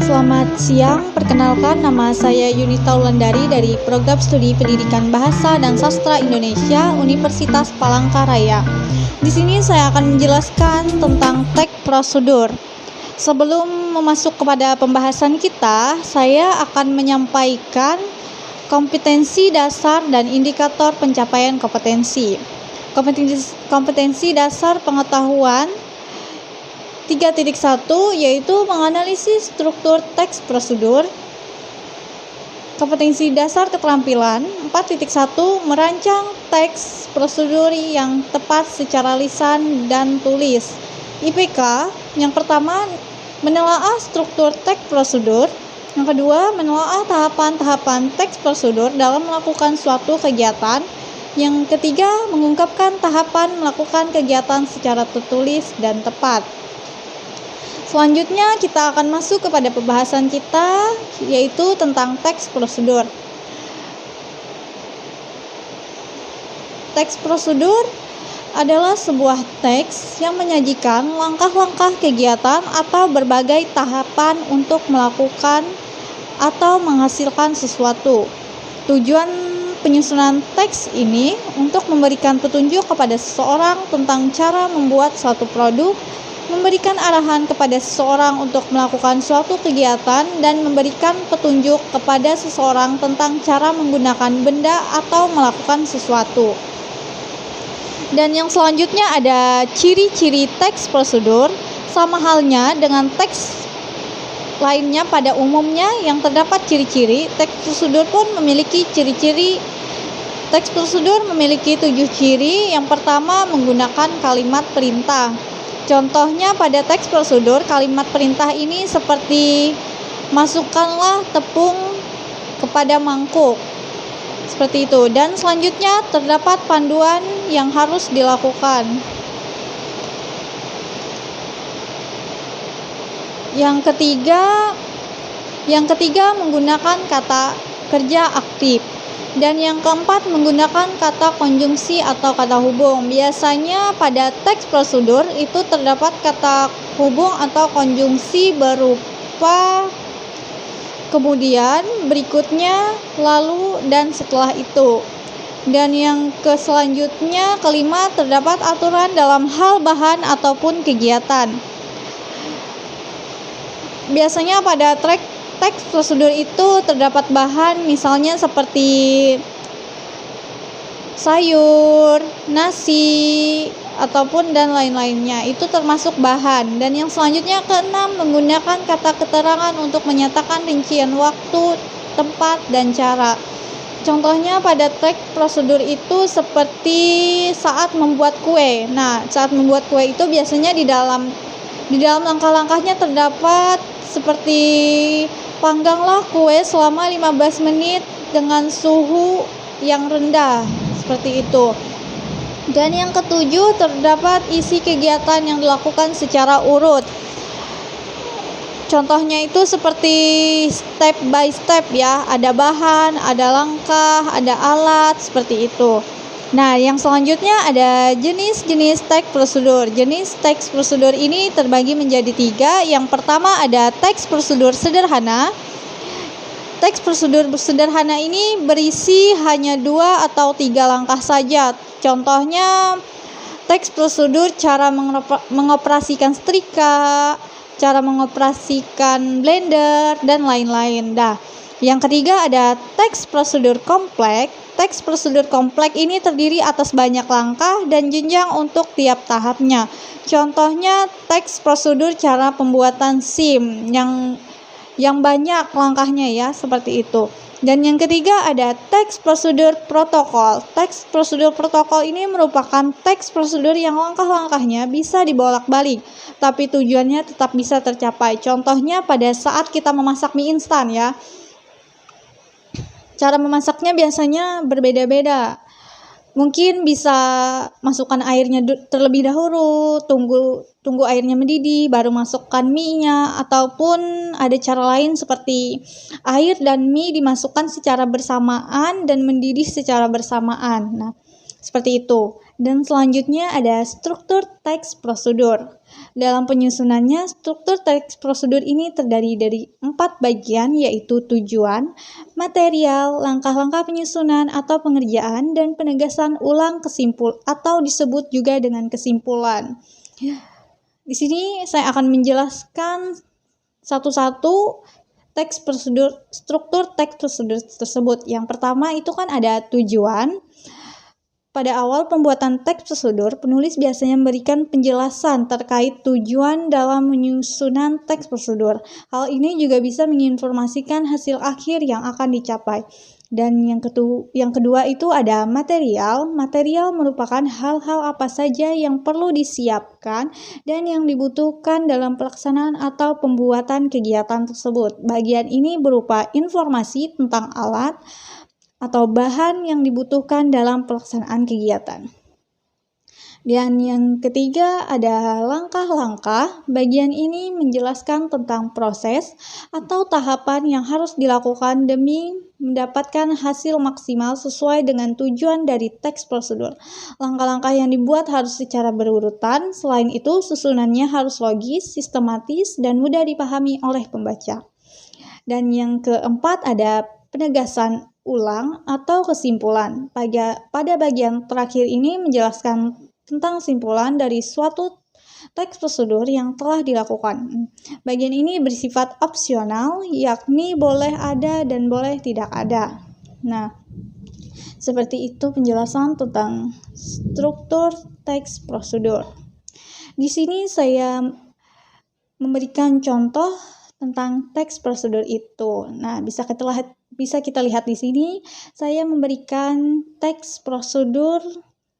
Selamat siang, perkenalkan nama saya Yunita Wulandari dari Program Studi Pendidikan Bahasa dan Sastra Indonesia Universitas Palangkaraya. Di sini saya akan menjelaskan tentang teks prosedur. Sebelum masuk kepada pembahasan kita, saya akan menyampaikan kompetensi dasar dan indikator pencapaian kompetensi. Kompetensi dasar pengetahuan 3.1 yaitu menganalisis struktur teks prosedur. Kompetensi dasar keterampilan 4.1 merancang teks prosedur yang tepat secara lisan dan tulis. IPK yang pertama menelaah struktur teks prosedur, yang kedua menelaah tahapan-tahapan teks prosedur dalam melakukan suatu kegiatan, yang ketiga mengungkapkan tahapan melakukan kegiatan secara tertulis dan tepat. Selanjutnya kita akan masuk kepada pembahasan kita, yaitu tentang teks prosedur. Teks prosedur adalah sebuah teks yang menyajikan langkah-langkah kegiatan atau berbagai tahapan untuk melakukan atau menghasilkan sesuatu. Tujuan penyusunan teks ini untuk memberikan petunjuk kepada seseorang tentang cara membuat suatu produk, memberikan arahan kepada seseorang untuk melakukan suatu kegiatan, dan memberikan petunjuk kepada seseorang tentang cara menggunakan benda atau melakukan sesuatu. Dan yang selanjutnya ada ciri-ciri teks prosedur. Sama halnya dengan teks lainnya pada umumnya yang terdapat ciri-ciri, teks prosedur pun memiliki ciri-ciri. Teks prosedur memiliki 7 ciri. Yang pertama menggunakan kalimat perintah. Contohnya pada teks prosedur, kalimat perintah ini seperti masukkanlah tepung kepada mangkuk, seperti itu. Dan selanjutnya terdapat panduan yang harus dilakukan. Yang ketiga menggunakan kata kerja aktif. Dan yang keempat menggunakan kata konjungsi atau kata hubung. Biasanya pada teks prosedur itu terdapat kata hubung atau konjungsi berupa kemudian, berikutnya, lalu, dan setelah itu. Dan yang selanjutnya kelima terdapat aturan dalam hal bahan ataupun kegiatan. Biasanya pada teks prosedur itu terdapat bahan misalnya seperti sayur, nasi, ataupun dan lain-lainnya. Itu termasuk bahan. Dan yang selanjutnya keenam menggunakan kata keterangan untuk menyatakan rincian waktu, tempat, dan cara. Contohnya pada teks prosedur itu seperti saat membuat kue. Nah, saat membuat kue itu biasanya di dalam langkah-langkahnya terdapat seperti pangganglah kue selama 15 menit dengan suhu yang rendah, seperti itu. Dan yang ketujuh terdapat isi kegiatan yang dilakukan secara urut. Contohnya itu seperti step by step ya, ada bahan, ada langkah, ada alat, seperti itu. Nah, yang selanjutnya ada jenis-jenis teks prosedur. Jenis teks prosedur ini terbagi menjadi 3. Yang pertama ada teks prosedur sederhana. Teks prosedur sederhana ini berisi hanya 2 atau 3 langkah saja. Contohnya teks prosedur cara mengoperasikan setrika, cara mengoperasikan blender, dan lain-lain. Yang ketiga ada teks prosedur kompleks. Teks prosedur kompleks ini terdiri atas banyak langkah dan jenjang untuk tiap tahapnya. Contohnya teks prosedur cara pembuatan SIM yang banyak langkahnya ya, seperti itu. Dan yang ketiga ada teks prosedur protokol. Teks prosedur protokol ini merupakan teks prosedur yang langkah-langkahnya bisa dibolak-balik, tapi tujuannya tetap bisa tercapai. Contohnya pada saat kita memasak mie instan ya. Cara memasaknya biasanya berbeda-beda. Mungkin bisa masukkan airnya terlebih dahulu, tunggu airnya mendidih, baru masukkan mie-nya, ataupun ada cara lain seperti air dan mie dimasukkan secara bersamaan dan mendidih secara bersamaan. Nah, seperti itu. Dan selanjutnya ada struktur teks prosedur. Dalam penyusunannya, struktur teks prosedur ini terdiri dari 4 bagian, yaitu tujuan, material, langkah-langkah penyusunan atau pengerjaan, dan penegasan ulang kesimpulan atau disebut juga dengan kesimpulan. Di sini saya akan menjelaskan satu-satu struktur teks prosedur tersebut. Yang pertama itu kan ada tujuan. Pada awal pembuatan teks prosedur, penulis biasanya memberikan penjelasan terkait tujuan dalam penyusunan teks prosedur. Hal ini juga bisa menginformasikan hasil akhir yang akan dicapai. Dan yang kedua itu ada material. Material merupakan hal-hal apa saja yang perlu disiapkan dan yang dibutuhkan dalam pelaksanaan atau pembuatan kegiatan tersebut. Bagian ini berupa informasi tentang alat atau bahan yang dibutuhkan dalam pelaksanaan kegiatan. Dan yang ketiga ada langkah-langkah. Bagian ini menjelaskan tentang proses atau tahapan yang harus dilakukan demi mendapatkan hasil maksimal sesuai dengan tujuan dari teks prosedur. Langkah-langkah yang dibuat harus secara berurutan. Selain itu, susunannya harus logis, sistematis, dan mudah dipahami oleh pembaca. Dan yang keempat ada penegasan ulang atau kesimpulan. Pada bagian terakhir ini menjelaskan tentang kesimpulan dari suatu teks prosedur yang telah dilakukan. Bagian ini bersifat opsional, yakni boleh ada dan boleh tidak ada. Nah, seperti itu penjelasan tentang struktur teks prosedur. Di sini saya memberikan contoh tentang teks prosedur itu. Nah, bisa kita lihat di sini, saya memberikan teks prosedur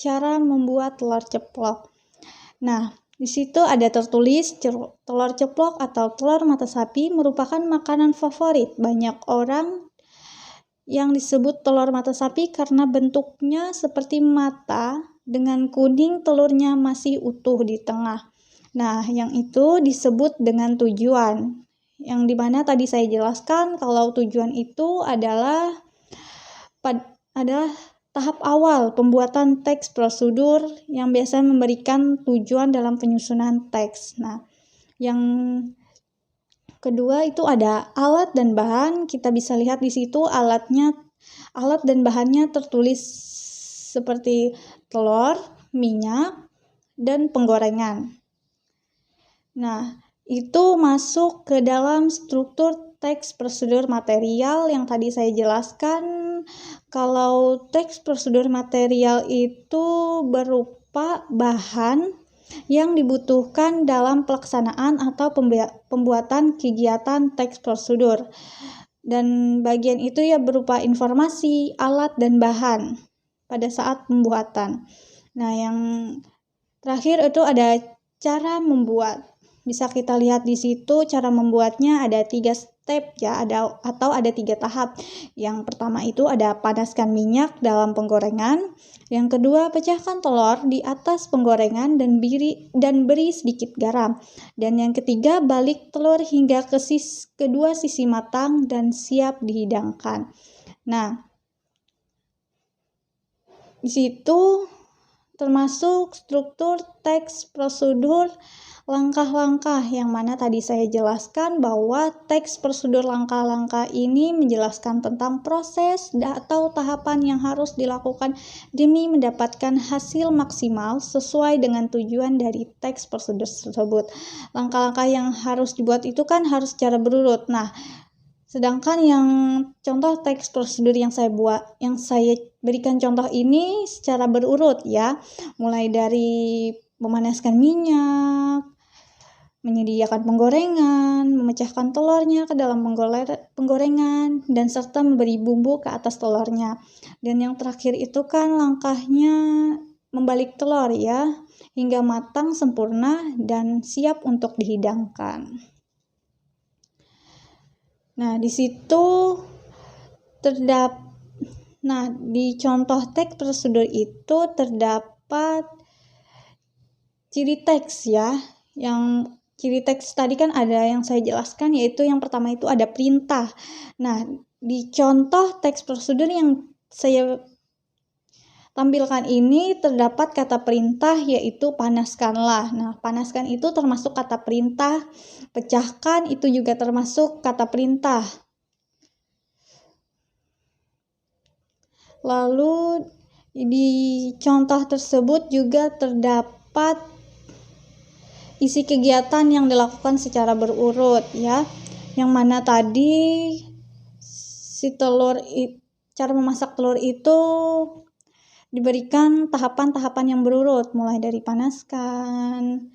cara membuat telur ceplok. Nah, di situ ada tertulis telur ceplok atau telur mata sapi merupakan makanan favorit banyak orang yang disebut telur mata sapi karena bentuknya seperti mata dengan kuning telurnya masih utuh di tengah. Nah, yang itu disebut dengan tujuan. Yang dimana tadi saya jelaskan kalau tujuan itu adalah tahap awal pembuatan teks prosedur yang biasa memberikan tujuan dalam penyusunan teks. Nah, yang kedua itu ada alat dan bahan. Kita bisa lihat di situ alat dan bahannya tertulis seperti telur, minyak, dan penggorengan. Nah, itu masuk ke dalam struktur teks prosedur material yang tadi saya jelaskan. Kalau teks prosedur material itu berupa bahan yang dibutuhkan dalam pelaksanaan atau pembuatan kegiatan teks prosedur. Dan bagian itu ya berupa informasi, alat, dan bahan pada saat pembuatan. Nah, yang terakhir itu ada cara membuat. Bisa kita lihat di situ cara membuatnya ada 3 step ya, ada 3 tahap. Yang pertama itu ada panaskan minyak dalam penggorengan. Yang kedua, pecahkan telur di atas penggorengan dan beri sedikit garam. Dan yang ketiga, balik telur hingga ke kedua sisi matang dan siap dihidangkan. Nah, di situ termasuk struktur teks prosedur langkah-langkah yang mana tadi saya jelaskan bahwa teks prosedur langkah-langkah ini menjelaskan tentang proses atau tahapan yang harus dilakukan demi mendapatkan hasil maksimal sesuai dengan tujuan dari teks prosedur tersebut. Langkah-langkah yang harus dibuat itu kan harus secara berurut. Nah, sedangkan yang contoh teks prosedur yang saya berikan contoh ini secara berurut ya, mulai dari memanaskan minyak, menyediakan penggorengan, memecahkan telurnya ke dalam penggorengan, dan serta memberi bumbu ke atas telurnya. Dan yang terakhir itu kan langkahnya membalik telur ya, hingga matang sempurna dan siap untuk dihidangkan. Nah, di situ di contoh teks prosedur itu terdapat ciri teks ya. Yang ciri teks tadi kan ada yang saya jelaskan, yaitu yang pertama itu ada perintah. Nah, di contoh teks prosedur yang saya tampilkan ini terdapat kata perintah yaitu panaskanlah. Nah, panaskan itu termasuk kata perintah, pecahkan itu juga termasuk kata perintah. Lalu di contoh tersebut juga terdapat isi kegiatan yang dilakukan secara berurut ya. Yang mana tadi cara memasak telur itu diberikan tahapan-tahapan yang berurut, mulai dari panaskan,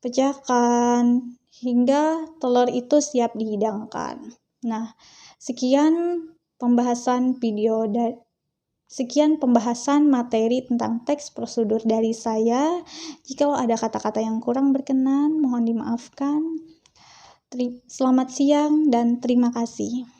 pecahkan, hingga telur itu siap dihidangkan. Nah, sekian pembahasan materi tentang teks prosedur dari saya. Jika ada kata-kata yang kurang berkenan, mohon dimaafkan. Selamat siang dan terima kasih.